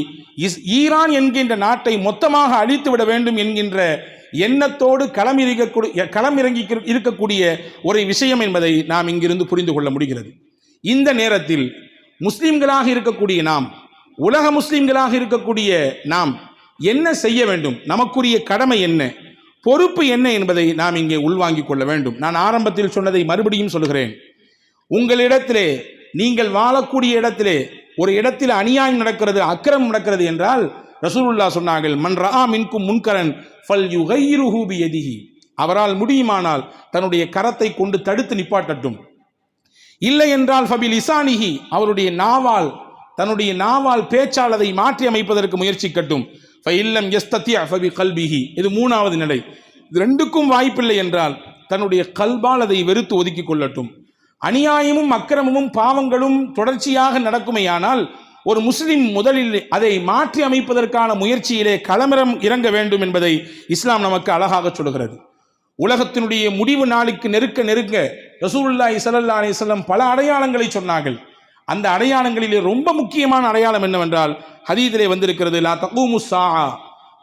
ஈரான் என்கின்ற நாட்டை மொத்தமாக அழித்து விட வேண்டும் என்கின்ற எண்ணத்தோடு களமிறங்கி இருக்கக்கூடிய ஒரு விஷயம் என்பதை நாம் இங்கிருந்து புரிந்து கொள்ள முடிகிறது. இந்த நேரத்தில் முஸ்லிம்களாக இருக்கக்கூடிய நாம், உலக முஸ்லிம்களாக இருக்கக்கூடிய நாம் என்ன செய்ய வேண்டும், நமக்குரிய கடமை என்ன, பொறுப்பு என்ன என்பதை நாம் இங்கே உள்வாங்கிக் கொள்ள வேண்டும். நான் ஆரம்பத்தில் சொன்னதை மறுபடியும் சொல்கிறேன். உங்களிடத்திலே, நீங்கள் வாழக்கூடிய இடத்திலே ஒரு இடத்தில் அநியாயம் நடக்கிறது, அக்கிரமம் நடக்கிறது என்றால் ரசூலுல்லாஹ் சொன்னார்கள், மன் ரஆ மின்கும் முன்கரன் ஃபல்யுகையிருஹு பியதிஹி, அவரால் முடியுமானால் தன்னுடைய கரத்தை கொண்டு தடுத்து நிப்பாட்டட்டும். இல்லை என்றால் ஃபபில் இசானிஹி, அவருடைய நாவால், தன்னுடைய நாவால் பேச்சால் அதை மாற்றி அமைப்பதற்கு முயற்சிக்கட்டும். ஃபஇல்லம் யஸ்ததி ஃபபி கல்பிஹி, இது 3வது நிலை. இது ரெண்டுக்கும் வாய்ப்பில்லை என்றால் தன்னுடைய கல்பால் அதை வெறுத்து ஒதுக்கி கொள்ளட்டும். அநியாயமும் அக்கிரமமும் பாவங்களும் தொடர்ச்சியாக நடக்குமையானால் ஒரு முஸ்லிம் முதலில் அதை மாற்றி அமைப்பதற்கான முயற்சியிலே களமிறம் இறங்க வேண்டும் என்பதை இஸ்லாம் நமக்கு அழகாக சொல்கிறது. உலகத்தினுடைய முடிவு நாளுக்கு நெருக்க நெருங்க ரசூலுல்லாஹி ஸல்லல்லாஹு அலைஹி வஸல்லம் பல அடையாளங்களை சொன்னார்கள். அந்த அடையாளங்களிலே ரொம்ப முக்கியமான அடையாளம் என்னவென்றால் ஹதீஸிலே வந்திருக்கிறது, லா தகூமு ஸாஆ,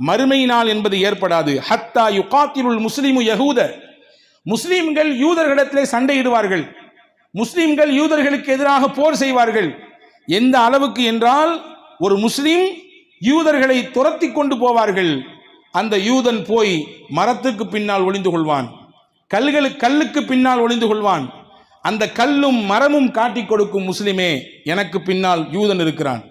மறுமை நாள் என்பது ஏற்படாது, ஹத்தா யுகாத்திலுல் முஸ்லிமு யஹூத, முஸ்லிம்கள் யூதர்களிடத்திலே சண்டையிடுவார்கள், முஸ்லிம்கள் யூதர்களுக்கு எதிராக போர் செய்வார்கள். எந்த அளவுக்கு என்றால் ஒரு முஸ்லிம் யூதர்களை துரத்தி கொண்டு போவார்கள், அந்த யூதன் போய் மரத்துக்கு பின்னால் ஒளிந்து கொள்வான், கல்லுக்கு பின்னால் ஒளிந்து கொள்வான், அந்த கல்லும் மரமும் காட்டிக் கொடுக்கும், முஸ்லிமே எனக்கு பின்னால் யூதன் இருக்கிறான்,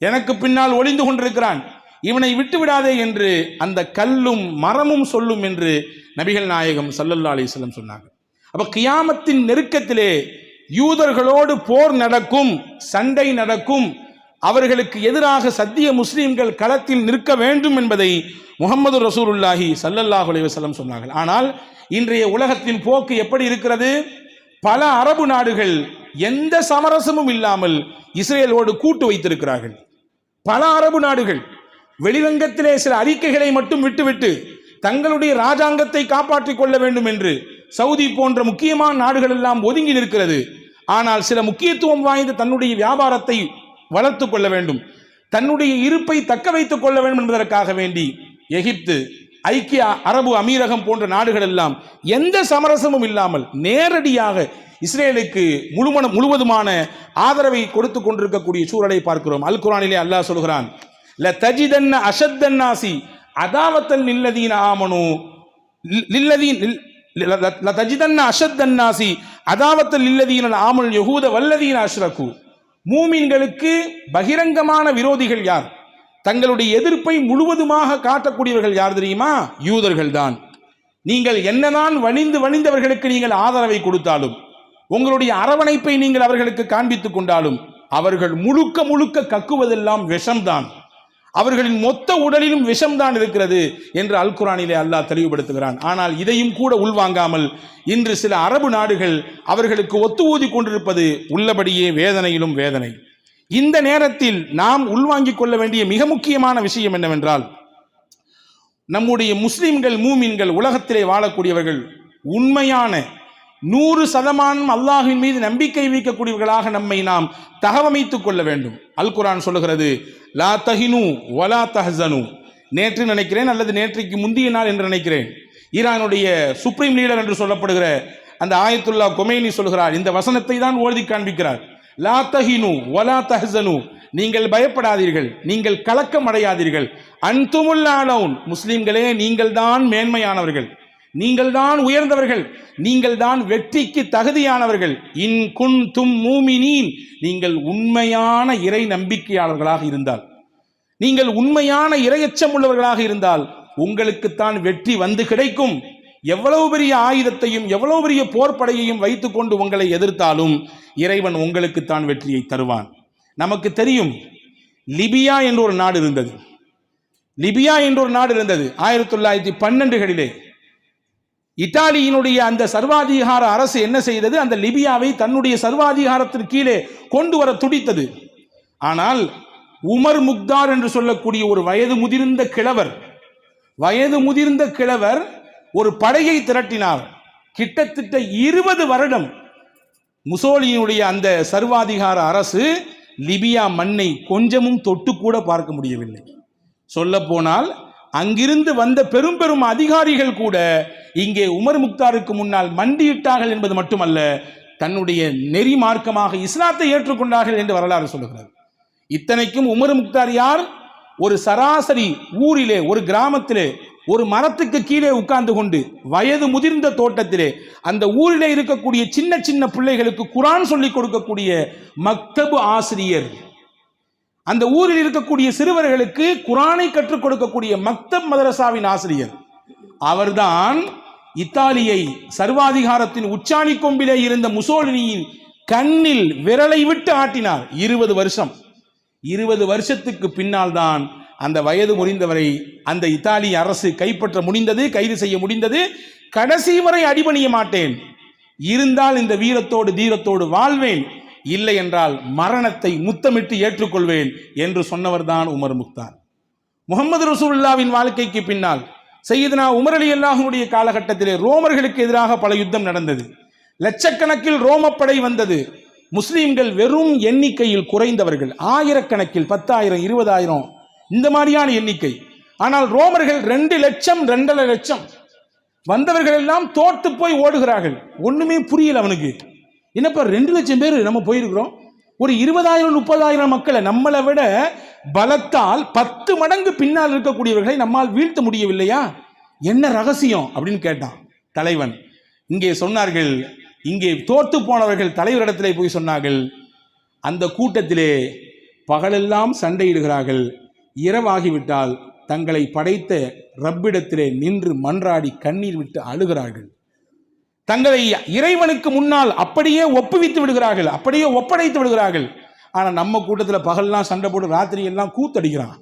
எனக்கு பின்னால் ஒளிந்து கொண்டிருக்கிறான், இவனை விட்டு விடாதே என்று அந்த கல்லும் மரமும் சொல்லும் என்று நபிகள் நாயகம் ஸல்லல்லாஹு அலைஹி வஸல்லம் சொன்னாங்க. அப்ப கியாமத்தின் நெருக்கத்திலே யூதர்களோடு போர் நடக்கும், சண்டை நடக்கும், அவர்களுக்கு எதிராக சத்திய முஸ்லிம்கள் களத்தில் நிற்க வேண்டும் என்பதை முஹம்மது ரசூலுல்லாஹி ஸல்லல்லாஹு அலைஹி வஸல்லம் சொன்னார்கள். ஆனால் இன்றைய உலகத்தின் போக்கு எப்படி இருக்கிறது? பல அரபு நாடுகள் எந்த சமரசமும் இல்லாமல் இஸ்ரேலோடு கூட்டு வைத்திருக்கிறார்கள். பல அரபு நாடுகள் வெளிரங்கத்திலே சில அறிக்கைகளை மட்டும் விட்டுவிட்டு தங்களுடைய ராஜாங்கத்தை காப்பாற்றிக் கொள்ள வேண்டும் என்று சவுதி போன்ற முக்கியமான நாடுகள் எல்லாம் ஒதுங்கி நிற்கிறது. ஆனால் சில முக்கியத்துவம் வாய்ந்த தன்னுடைய வியாபாரத்தை வளர்த்து கொள்ள வேண்டும், தன்னுடைய இருப்பை தக்க வைத்துக் கொள்ள வேண்டும் என்பதற்காக வேண்டி எகிப்து, ஐக்கிய அரபு அமீரகம் போன்ற நாடுகள் எல்லாம் எந்த சமரசமும் இல்லாமல் நேரடியாக இஸ்ரேலுக்கு முழுவதுமான ஆதரவை கொடுத்து கொண்டிருக்கக்கூடிய சூழலை பார்க்கிறோம். அல் குர்ஆனிலே அல்லாஹ் சொல்கிறான், லதஜிதன்ன அஷத்தன்னாசி அதாவத்தல் லில்லதீன ஆமனு லதஜிதன்ன அஷத்தன்னாசி அதாவத்தல் லில்லதீன ஆமனு யஹூத வல்லதீன அஷ்ரகு. மூமின்களுக்கு பகிரங்கமான விரோதிகள் யார்? தங்களுடைய எதிர்ப்பை முழுவதுமாக காட்டக்கூடியவர்கள் யார் தெரியுமா? யூதர்கள் தான். நீங்கள் என்னதான் வணிந்தவர்களுக்கு நீங்கள் ஆதரவை கொடுத்தாலும், உங்களுடைய அரவணைப்பை நீங்கள் அவர்களுக்கு காண்பித்துக் கொண்டாலும், அவர்கள் முழுக்க கக்குவதெல்லாம் விஷம்தான், அவர்களின் மொத்த உடலிலும் விஷம்தான் இருக்கிறது என்று அல் குர்ஆனிலே அல்லாஹ் தெளிவுபடுத்துகிறான். ஆனால் இதையும் கூட உள்வாங்காமல் இன்று சில அரபு நாடுகள் அவர்களுக்கு ஒத்து ஊதி கொண்டிருப்பது உள்ளபடியே வேதனையிலும் வேதனை. இந்த நேரத்தில் நாம் உள்வாங்கிக் கொள்ள வேண்டிய மிக முக்கியமான விஷயம் என்னவென்றால், நம்முடைய முஸ்லிம்கள், மூமின்கள், உலகத்திலே வாழக்கூடியவர்கள் உண்மையான 100% அல்லாஹ்வின் மீது நம்பிக்கை வைக்கக்கூடியவர்களாக நம்மை நாம் தகவமைத்துக் கொள்ள வேண்டும். அல் குர்ஆன் சொல்லுகிறது, லா தஹினு வலா தஹ்சனு. நேற்று நினைக்கிறேன், அல்லது நேற்றைக்கு முந்தைய நாள் என்று நினைக்கிறேன், ஈரானுடைய சுப்ரீம் லீடர் என்று சொல்லப்படுகிற அந்த ஆயத்துல்லா கொமேனி சொல்கிறார், இந்த வசனத்தை தான் ஓதி காண்பிக்கிறார். லா தஹினு வலா தஹ்சனு, நீங்கள் பயப்படாதீர்கள், நீங்கள் கலக்கம் அடையாதீர்கள், அன்துமுல் ஆலவுன், முஸ்லிம்களே நீங்கள் தான் மேன்மையானவர்கள், நீங்கள் தான் உயர்ந்தவர்கள், நீங்கள் தான் வெற்றிக்கு தகுதியானவர்கள், இன் குன்தும் மூமினீன், நீங்கள் உண்மையான இறை நம்பிக்கையாளர்களாக இருந்தால், நீங்கள் உண்மையான இறையச்சம் உள்ளவர்களாக இருந்தால் உங்களுக்குத்தான் வெற்றி வந்து கிடைக்கும். எவ்வளவு பெரிய ஆயுதத்தையும் எவ்வளவு பெரிய போர்ப்படையையும் வைத்துக் கொண்டு உங்களை எதிர்த்தாலும் இறைவன் உங்களுக்குத்தான் வெற்றியை தருவான். நமக்கு தெரியும், லிபியா என்ற ஒரு நாடு இருந்தது. லிபியா என்ற ஒரு நாடு இருந்தது 1912களிலே. இத்தாலியினுடைய அந்த சர்வாதிகார அரசு என்ன செய்தது? அந்த லிபியாவை தன்னுடைய சர்வாதிகாரத்தின் கீழே கொண்டு வர துடித்தது. ஆனால் உமர் முக்தார் என்று சொல்லக்கூடிய ஒரு வயது முதிர்ந்த கிழவர் ஒரு படையை திரட்டினார். கிட்டத்தட்ட 20 வருடம் முசோலினியுடைய அந்த சர்வாதிகார அரசு லிபியா மண்ணை கொஞ்சமும் தொட்டு கூட பார்க்க முடியவில்லை. சொல்ல போனால் அங்கிருந்து வந்த பெரும் அதிகாரிகள் கூட இங்கே உமர் முக்தாருக்கு முன்னால் மண்டியிட்டார்கள் என்பது மட்டுமல்ல, தன்னுடைய நெறி மார்க்கமாக இஸ்லாத்தை ஏற்றுக்கொண்டார்கள் என்று வரலாறு சொல்லுகிறது. இத்தனைக்கும் உமர் முக்தார் யார்? ஒரு சராசரி ஊரிலே, ஒரு கிராமத்திலே, ஒரு மரத்துக்கு கீழே உட்கார்ந்து கொண்டு வயது முதிர்ந்த தோட்டத்திலே அந்த ஊரிலே இருக்கக்கூடிய சின்ன பிள்ளைகளுக்கு குர்ஆன் சொல்லிக் கொடுக்கக்கூடிய மக்தபு ஆசிரியர், அந்த ஊரில் இருக்கக்கூடிய சிறுவர்களுக்கு குர்ஆனை கற்றுக் கொடுக்கக்கூடிய மக்தப் மதரசாவின் ஆசிரியர். அவர்தான் இத்தாலியை சர்வாதிகாரத்தின் உச்சாணி கொம்பிலே இருந்த முசோலினியின் கண்ணில் விரலை விட்டு ஆட்டினார். 20 வருஷத்துக்கு பின்னால் தான் அந்த வயது முறிந்தவரை அந்த இத்தாலிய அரசு கைப்பற்ற முடிந்தது, கைது செய்ய முடிந்தது. கடைசி வரை அடிபணிய மாட்டேன், இருந்தால் இந்த வீரத்தோடு தீரத்தோடு வாழ்வேன், இல்லை என்றால் மரணத்தை முத்தமிட்டு ஏற்றுக்கொள்வேன் என்று சொன்னவர் தான் உமர் முக்தார். முஹம்மது ரசூலுல்லாஹ்வின் வாழ்க்கைக்கு பின்னால் சையதுனா உமர் ரலியல்லாஹுடைய காலகட்டத்திலே ரோமர்களுக்கு எதிராக பல யுத்தம் நடந்தது. லட்சக்கணக்கில் ரோமப்படை வந்தது. முஸ்லீம்கள் வெறும் எண்ணிக்கையில் குறைந்தவர்கள், ஆயிரக்கணக்கில் 10,000 20,000 இந்த மாதிரியான எண்ணிக்கை. ஆனால் ரோமர்கள் 2 லட்சம் 2.5 லட்சம் வந்தவர்கள் எல்லாம் தோற்று போய் ஓடுகிறார்கள். ஒண்ணுமே புரியல அவனுக்கு. என்னப்பா 2 லட்சம் பேர் நம்ம போயிருக்கிறோம், ஒரு 20,000 30,000 மக்களை நம்மளை விட பலத்தால் 10 மடங்கு பின்னால் இருக்கக்கூடியவர்களை நம்மால் வீழ்த்த முடியவில்லையா, என்ன ரகசியம் அப்படின்னு கேட்டான் தலைவன். இங்கே சொன்னார்கள், இங்கே தோற்று போனவர்கள் தலைவரிடத்திலே போய் சொன்னார்கள், அந்த கூட்டத்திலே பகலெல்லாம் சண்டையிடுகிறார்கள், இரவாகிவிட்டால் தங்களை படைத்த ரப்பிடத்திலே நின்று மன்றாடி கண்ணீர் விட்டு அழுகிறார்கள், தங்களை இறைவனுக்கு முன்னால் அப்படியே ஒப்புவித்து விடுகிறார்கள், அப்படியே ஒப்படைத்து விடுகிறார்கள். ஆனால் நம்ம கூட்டத்தில் பகல்லாம் சண்டை போட்டு ராத்திரி எல்லாம் கூத்தடிக்கிறான்,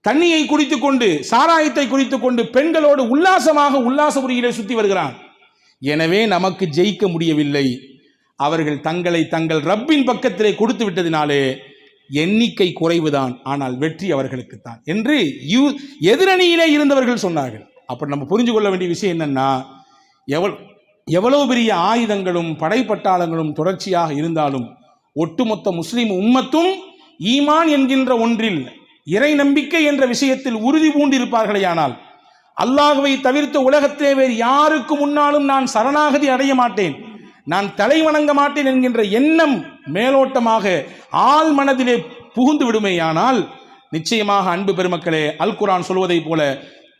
தண்ணியை குடித்துக் கொண்டு சாராயத்தை குடித்துக் கொண்டு பெண்களோடு உல்லாசமாக உல்லாச முறையிலே சுற்றி வருகிறான். எனவே நமக்கு ஜெயிக்க முடியவில்லை. அவர்கள் தங்களை தங்கள் ரப்பின் பக்கத்திலே கொடுத்து விட்டதினாலே எண்ணிக்கை குறைவுதான், ஆனால் வெற்றி அவர்களுக்குத்தான் என்று எதிரணியிலே இருந்தவர்கள் சொன்னார்கள். அப்ப நம்ம புரிஞ்சு கொள்ள வேண்டிய விஷயம் என்னன்னா, எவ்வளவு பெரிய ஆயுதங்களும் படைப்பட்டாளங்களும் தொடர்ச்சியாக இருந்தாலும் ஒட்டுமொத்த முஸ்லிம் உம்மத்தும் ஈமான் என்கின்ற ஒன்றில், இறை நம்பிக்கை என்ற விஷயத்தில் உறுதி பூண்டிருப்பார்களேயானால், அல்லாஹ்வை தவிர்த்த உலகத்திலே வேறு யாருக்கு முன்னாலும் நான் சரணாகதி அடைய மாட்டேன், நான் தலை வணங்க மாட்டேன் என்கின்ற எண்ணம் மேலோட்டமாக ஆள் மனதிலே புகுந்து விடுமேயானால், நிச்சயமாக அன்பு பெருமக்களே, அல் குர்ஆன் சொல்வதை போல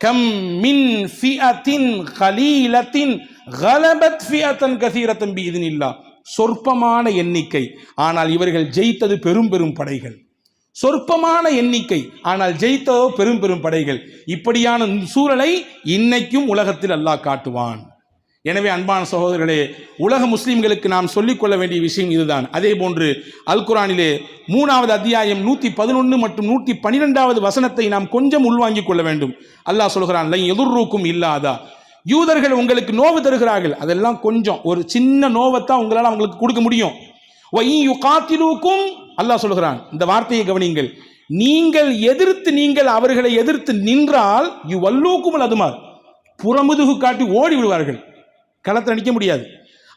கம் மின் ஃபிஅத்தின் கலீலத்தின் கலபத் ஃபிஅத்தன் கஸீரத்தன் பிஇذنில்லாஹ், சொற்பமான எண்ணிக்கை ஆனால் இவர்கள் ஜெயித்தது பெரும் பெரும் படைகள், சொற்பமான எண்ணிக்கை ஆனால் ஜெயித்ததோ பெரும் பெரும் படைகள். இப்படியான சூழலை இன்னைக்கும் உலகத்தில் அல்லாஹ் காட்டுவான். எனவே அன்பான சகோதரர்களே, உலக முஸ்லிம்களுக்கு நாம் சொல்லிக்கொள்ள வேண்டிய விஷயம் இதுதான். அதே போன்று அல் குர்ஆனிலே 3வது அத்தியாயம் 111 மற்றும் 112வது வசனத்தை நாம் கொஞ்சம் உள்வாங்கிக் கொள்ள வேண்டும். அல்லாஹ் சொல்கிறான், லை எதுர்ருக்கும் இல்லாதா, யூதர்கள் உங்களுக்கு நோவு தருகிறார்கள், அதெல்லாம் கொஞ்சம் ஒரு சின்ன நோவத்தான் உங்களால் அவங்களுக்கு கொடுக்க முடியும். யுகாத்திலூக்கும், அல்லாஹ் சொல்கிறான், இந்த வார்த்தையை கவனிங்கள், நீங்கள் அவர்களை எதிர்த்து நின்றால் யுவல்லூக்கும் அதுமார், புறமுதுகு காட்டி ஓடி விடுவார்கள், களத்தில் நிற்க முடியாது,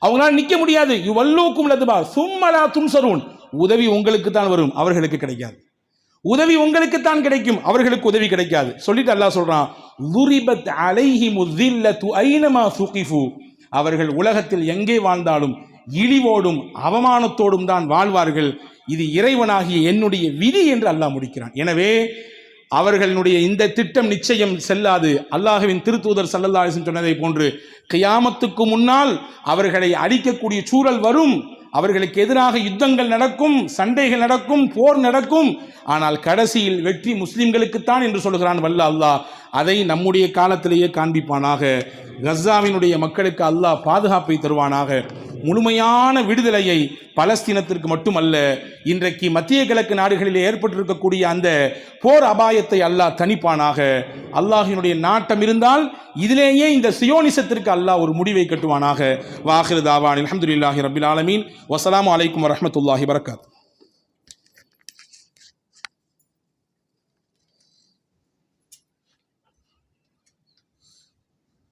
அவங்களால நிற்க முடியாது. யுவல்லூக்கும் லதுபார் சும்மலா துன்சரூன், உதவி உங்களுக்கு தான் வரும், அவர்களுக்கு கிடைக்காது. உதவி உங்களுக்கு தான் கிடைக்கும், அவர்களுக்கு உதவி கிடைக்காது. சொல்லிட்டு அல்லாஹ் சொல்றான், லுரிபத் அலைஹிமு ஸில்லத்து ஐனமா சுகிஃபு, அவர்கள் உலகத்தில் எங்கே வாழ்ந்தாலும் இழிவோடும் அவமானத்தோடும் தான் வாழ்வார்கள், இது இறைவனாகிய என்னுடைய விதி என்று அல்லாஹ் முடிக்கிறான். எனவே அவர்களுடைய இந்த திட்டம் நிச்சயம் செல்லாது. அல்லாஹ்வின் திருத்தூதர் ஸல்லல்லாஹு அலைஹி வஸல்லம் சொன்னதை போன்று கியாமத்துக்கு முன்னால் அவர்களை அழிக்கக்கூடிய சூழல் வரும், அவர்களுக்கு எதிராக யுத்தங்கள் நடக்கும், சண்டைகள் நடக்கும், போர் நடக்கும். ஆனால் கடைசியில் வெற்றி முஸ்லிம்களுக்குத்தான் என்று சொல்கிறான் வல்ல அல்லாஹ். அதை நம்முடைய காலத்திலேயே காண்பிப்பானாக. கஸாவினுடைய மக்களுக்கு அல்லாஹ் பாதுகாப்பை தருவானாக. முழுமையான விடுதலையை பலஸ்தீனத்திற்கு மட்டுமல்ல, இன்றைக்கு மத்திய கிழக்கு நாடுகளில் ஏற்பட்டிருக்கக்கூடிய அந்த போர் அபாயத்தை அல்லாஹ் தணிப்பானாக. அல்லாஹினுடைய நாட்டம் இருந்தால் இதிலேயே இந்த சியோனிசத்திற்கு அல்லாஹ் ஒரு முடிவை கட்டுவானாக. வாஹிரு தாவான் அல்ஹம்துலில்லாஹி ரப்பில் ஆலமீன். வஸ்ஸலாமு அலைக்கும் வரஹ்மத்துல்லாஹி வபரகாத்துஹு.